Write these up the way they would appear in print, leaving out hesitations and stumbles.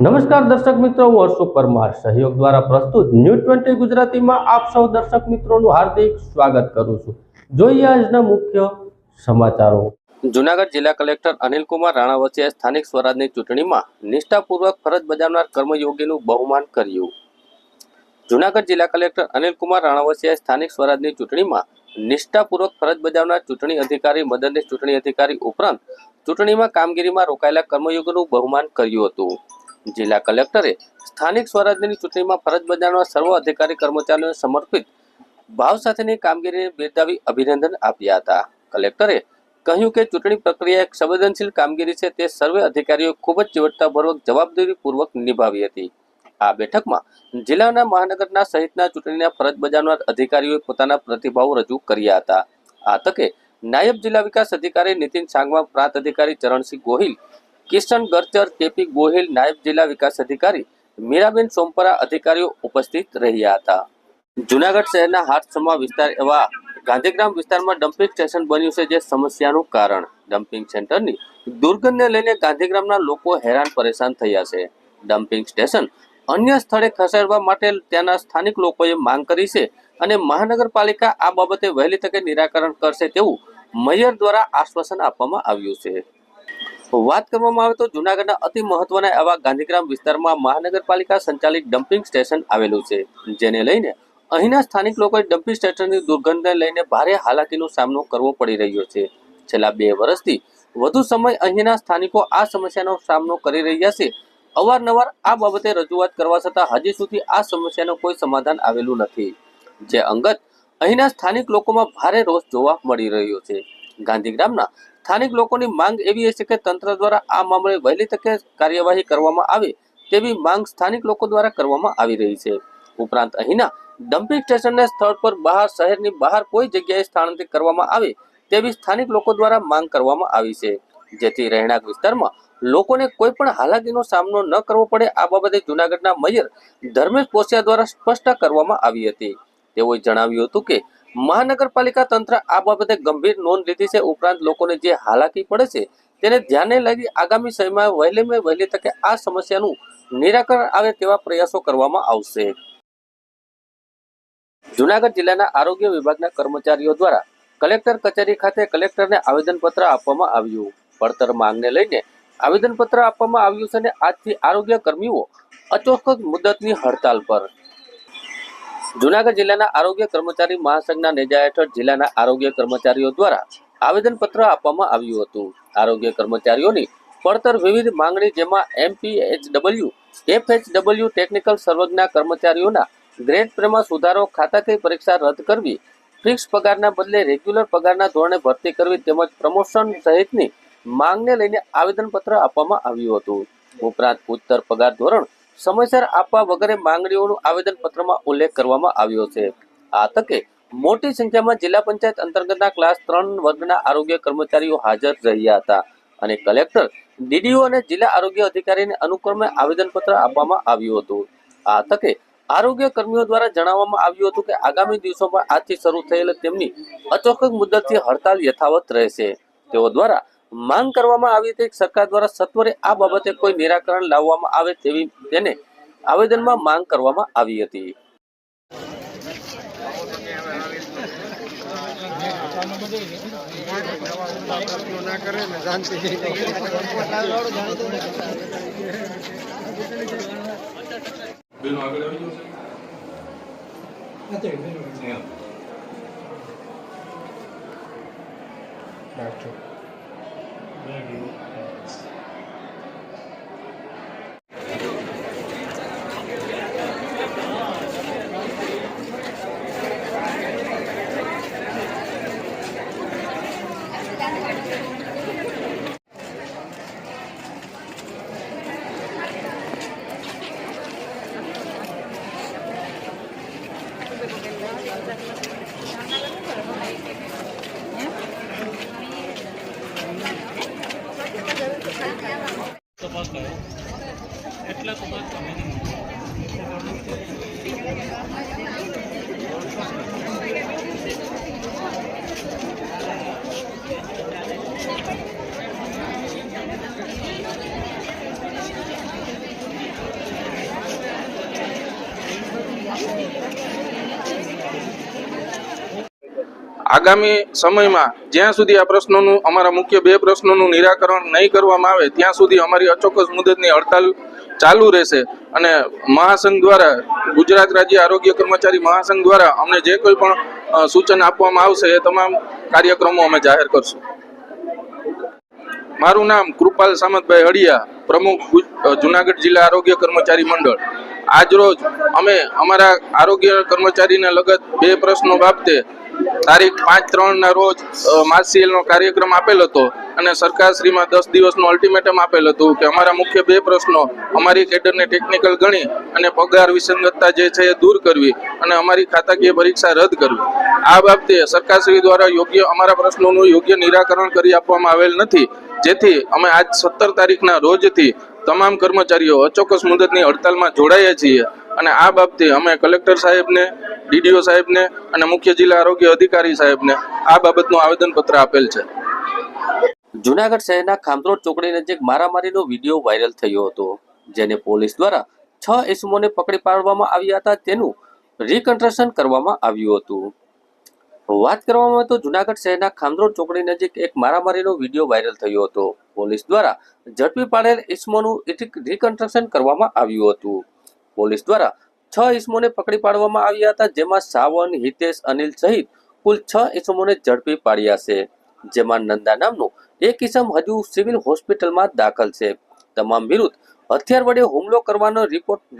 નમસ્કાર દર્શક મિત્રો, હું હર્ષ પરમાર સહયોગ દ્વારા પ્રસ્તુત ન્યૂઝ 20 ગુજરાતીમાં આપ સૌ દર્શક મિત્રોનું હાર્દિક સ્વાગત કરું છું। જોઈએ આજના મુખ્ય સમાચારો। જૂનાગઢ જિલ્લા કલેક્ટર અનિલકુમાર રાણા વચ્ચે સ્થાનિક સ્વરાજની ચૂંટણીમાં નિષ્ઠાપૂર્વક ફરજ બજાવનાર કર્મયોગીનું બહુમાન કર્યું। જૂનાગઢ જિલ્લા કલેક્ટર અનિલકુમાર રાણા વચ્ચે સ્થાનિક સ્વરાજની ચૂંટણીમાં નિષ્ઠાપૂર્વક ફરજ બજાવનાર ચૂંટણી અધિકારી, મદદનીશ ચૂંટણી અધિકારી ઉપરાંત ચૂંટણીમાં કામગીરીમાં રોકાયેલા કર્મયોગીનું બહુમાન કર્યું હતું। જિલ્લા કલેક્ટરે સ્થાનિક સ્વરાજ્યની ચૂંટણીમાં ફરજ બજાવનાર સર્વ અધિકારી કર્મચારીઓને સમર્પિત ભાવ સાથેની કામગીરીને બિરદાવી અભિનંદન આપ્યા હતા। કલેક્ટરે કહ્યું કે ચૂંટણી પ્રક્રિયા એક સંવેદનશીલ કામગીરી છે, તે સર્વે અધિકારીઓ ખૂબ જ ચીવટતાપૂર્વક, જવાબદારીપૂર્વક નિભાવી હતી। આ બેઠકમાં જિલ્લાના, મહાનગરના સહિતના ચૂંટણીના ફરજ બજાવનાર અધિકારીઓએ પોતાના પ્રતિભાવો રજૂ કર્યા હતા। આ તકે નાયબ જિલ્લા વિકાસ અધિકારી નીતિન સાંગવા, પ્રાંત અધિકારી ચરણસિંહ ગોહિલ, કિશન ગરચર, કેપી ગોહિલ, નાયબ જિલ્લા વિકાસ અધિકારી મીરાબેન સોમપરા અધિકારીઓ ઉપસ્થિત રહ્યા હતા। જૂનાગઢ શહેરના હાથસમા વિસ્તાર એવા ગાંધીગ્રામ વિસ્તારમાં ડમ્પિંગ સ્ટેશન બન્યું છે, જે સમસ્યાનું કારણ। ડમ્પિંગ સેન્ટરની દુર્ગંધને લઈને ગાંધીગ્રામના લોકો હેરાન પરેશાન થયા છે। ડમ્પિંગ સ્ટેશન અન્ય સ્થળે ખસેડવા માટે ત્યાંના સ્થાનિક લોકોએ માંગ કરી છે અને મહાનગરપાલિકા આ બાબતે વહેલી તકે નિરાકરણ કરશે તેવું મેયર દ્વારા આશ્વાસન આપવામાં આવ્યું છે। વાત કરવામાં આવે તો જૂનાગઢના અતિ મહત્વના એવા ગાંધીગ્રામ વિસ્તારમાં મહાનગરપાલિકા સંચાલિત ડમ્પિંગ સ્ટેશન આવેલું છે, જેને લઈને અહીંના સ્થાનિક લોકોએ ડમ્પિંગ સ્ટેશનની દુર્ગંધને લઈને ભારે હાલાકીનો સામનો કરવો પડી રહ્યો છે। છેલ્લા 2 વર્ષથી વધુ સમય અહીંના સ્થાનિકો આ સમસ્યાનો સામનો કરી રહ્યા છે। અવારનવાર આ બાબતે રજૂઆત કરવા છતાં હજી સુધી આ સમસ્યાનો કોઈ સમાધાન આવેલું નથી, જે અંગત અહીંના સ્થાનિક લોકોમાં ભારે રોષ જોવા મળી રહ્યો છે। ગાંધીગ્રામના સ્થાનિક લોકોની માંગ એવી છે કે તંત્ર દ્વારા આ મામલે વહેલી તકે કાર્યવાહી કરવામાં આવે તેવી માંગ સ્થાનિક લોકો દ્વારા કરવામાં આવી રહી છે। ઉપરાંત અહીંના ડમ્પિંગ સ્ટેશનને સ્થળ પર બહાર, શહેરની બહાર કોઈ જગ્યાએ સ્થાનાંતરિત કરવામાં આવે તેવી સ્થાનિક લોકો દ્વારા માંગ કરવામાં આવી છે, જેથી રહેણાંક વિસ્તારમાં લોકોને કોઈ પણ હાલાકીનો સામનો ન કરવો પડે। આ બાબતે જૂનાગઢના મેયર ધર્મેશ પોસિયા દ્વારા સ્પષ્ટતા કરવામાં આવી હતી। તેઓએ જણાવ્યું હતું કે મહાનગરપાલિકા તંત્ર આ બાબતે ગંભીર નોંધ લીધી છે, ઉપરાંત લોકોને જે હાલાકી પડે છે તેને ધ્યાને લઈ આગામી સમયમાં વહેલી તકે આ સમસ્યાનું નિરાકરણ આવે તેવા પ્રયાસો કરવામાં આવશે। જૂનાગઢ જિલ્લાના આરોગ્ય વિભાગના કર્મચારીઓ દ્વારા કલેક્ટર કચેરી ખાતે કલેક્ટરને આવેદનપત્ર આપવામાં આવ્યું। પડતર માંગને લઈને આવેદનપત્ર આપવામાં આવ્યું છે અને આજથી આરોગ્ય કર્મીઓ અચોક્કસ મુદતની હડતાલ પર। જૂનાગઢ જિલ્લાના આરોગ્ય કર્મચારી મહાસંઘના નેજા હેઠળ જિલ્લાના આરોગ્ય કર્મચારીઓ દ્વારા આવેદનપત્ર આપવામાં આવ્યું હતું। આરોગ્ય કર્મચારીઓની પડતર વિવિધ માંગણી, જેમાં MPHW, FHW, ટેકનિકલ સર્વજ્ઞના કર્મચારીઓના ગ્રેડ પેમાં સુધારો, ખાતાકીય પરીક્ષા રદ કરવી, ફિક્સ પગારના બદલે રેગ્યુલર પગારના ધોરણે ભરતી કરવી તેમજ પ્રમોશન સહિતની માંગને લઈને આવેદનપત્ર આપવામાં આવ્યું હતું। ઉપરાંત ઉચ્ચતર પગાર ધોરણ સમયસર આપવા વગેરે માંગણીઓનું આવેદનપત્રમાં ઉલ્લેખ કરવામાં આવ્યો છે। આ તકે મોટી સંખ્યામાં જિલ્લા પંચાયત અંતર્ગતના ક્લાસ 3 વર્ગના આરોગ્ય કર્મચારીઓ હાજર રહ્યા હતા અને કલેક્ટર, DDO અને જિલ્લા આરોગ્ય અધિકારીને અનુક્રમે આવેદનપત્ર આપવામાં આવ્યું હતું। આ તકે આરોગ્ય કર્મીઓ દ્વારા જણાવવામાં આવ્યું હતું કે આગામી દિવસોમાં આજથી શરૂ થયેલ તેમની અચોક્કસ મુદતથી હડતાલ યથાવત રહેશે। તેઓ દ્વારા માંગ કરવામાં આવી હતી કે સરકાર દ્વારા સત્વરે આ બાબતે કોઈ નિરાકરણ લાવવામાં આવે તેવી તેને આવેદનમાં માંગ કરવામાં આવી હતી। આગામી સમયમાં જ્યાં સુધી આ પ્રશ્નોનું અમારા મુખ્ય 2 પ્રશ્નોનું નિરાકરણ નહીં કરવામાં આવે ત્યાં સુધી અમારી અચોક્કસ મુદતની હડતાલ ચાલુ રહેશે અને મહાસંઘ દ્વારા ગુજરાત રાજ્ય આરોગ્ય કર્મચારી મહાસંઘ દ્વારા અમને જે કોઈ પણ સૂચન આપવામાં આવશે એ તમામ કાર્યક્રમો અમે જાહેર કરશું. મારું નામ કૃપાલ સામતભાઈ હળિયા, પ્રમુખ જુનાગઢ જિલ્લા આરોગ્ય કર્મચારી મંડળ. આજરોજ અમે અમારા આરોગ્ય કર્મચારીને લગત 2 પ્રશ્નો બાબતે તારીખ 5/3 રોજ માર્ચસીએલનો કાર્યક્રમ આપેલ હતો અને સરકારશ્રીમાં 10 દિવસનું અલ્ટિમેટમ આપેલ હતું કે અમારા મુખ્ય 2 પ્રશ્નો અમારી કેડરને ટેકનિકલ ગણી અને પગાર વિસંગતતા જે છે એ દૂર કરવી અને અમારી ખાતાકીય પરીક્ષા રદ કરવી. આ બાબતે સરકારશ્રી દ્વારા અમારા પ્રશ્નોનું યોગ્ય નિરાકરણ કરી આપવામાં આવેલ નથી, જેથી અમે આજ 17 તારીખના રોજથી તમામ કર્મચારીઓ અચોક્કસ મુદતની હડતાલમાં જોડાયા છીએ અને આ બાબતે અમે કલેક્ટર સાહેબને, ડીડીઓ સાહેબને અને મુખ્ય જિલ્લા આરોગ્ય અધિકારી સાહેબને આ બાબતનું આવેદનપત્ર આપેલ છે. જુનાગઢ શહેરના ખામરોડ ચોકડી નજીક મારામારીનો વિડીયો વાયરલ થયો હતો, જેને પોલીસ દ્વારા 6 ઇસમોને પકડી પાડવામાં આવ્યા હતા. તેનું રિકન્સ્ટ્રક્શન કરવામાં આવ્યું હતું. વાત કરવામાં આવે તો જુનાગઢ શહેરના ખામરોડ ચોકડી નજીક એક મારામારીનો વિડીયો વાયરલ થયો હતો. પોલીસ દ્વારા ઝડપી પાડેલ ઇસમોનું રિકન્સ્ટ્રક્શન કરવામાં આવ્યું હતું. પોલીસ દ્વારા 6 ઇસમોને પકડી પાડવામાં આવ્યા હતા, જેમાં સાવન, હિતેશ, અનિલ સહિત કુલ 6 ઇસમોને ઝડપી પાડ્યા છે, જેમાં નંદા નામનો એક ઇસમ હજુ સિવિલ હોસ્પિટલમાં દાખલ છે. તમામ વિરુદ્ધ હથિયાર વડે હુમલો કરવાનો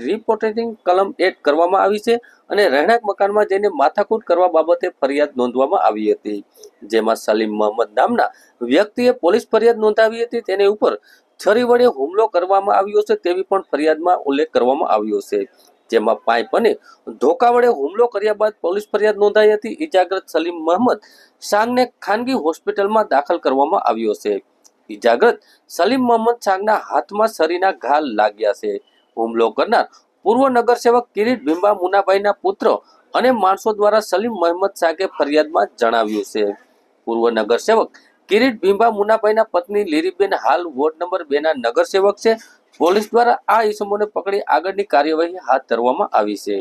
રિપોર્ટિંગ કલમ એડ કરવામાં આવી છે અને રહેણાંક મકાનમાં જઈને માથાકૂટ કરવા બાબતે ફરિયાદ નોંધવામાં આવી હતી, જેમાં સલીમ મહમદ નામના વ્યક્તિએ પોલીસ ફરિયાદ નોંધાવી હતી. તેની ઉપર છરી વડે હુમલો કરવામાં આવ્યો છે તેવી પણ ફરિયાદમાં ઉલ્લેખ કરવામાં આવ્યો છે, જેમાં પાઇપ અને ધોકા વડે હુમલો કર્યા બાદ પોલીસ ફરિયાદ નોંધાઈ હતી. ઇજાગ્રસ્ત સલીમ મહમદ શાંગને ખાનગી હોસ્પિટલમાં દાખલ કરવામાં આવ્યો છે. ઇજાગ્રસ્ત સલીમ મહમદ શાંગના હાથમાં છરીના ઘા લાગ્યા છે. હુમલો કરનાર પૂર્વ નગરસેવક કિરીટ ભીંબા મુનાભાઈના પુત્ર અને માણસો દ્વારા સલીમ મહમદ શાગે ફરિયાદમાં જણાવ્યું છે. પૂર્વ નગરસેવક કિરીટ ભીંબા મુનાભાઈના પત્ની લીરીબેન હાલ વોર્ડ નંબર 2 ના નગરસેવક છે. પોલીસ દ્વારા આ ઇસમોને પકડી આગળની કાર્યવાહી હાથ ધરવામાં આવી છે.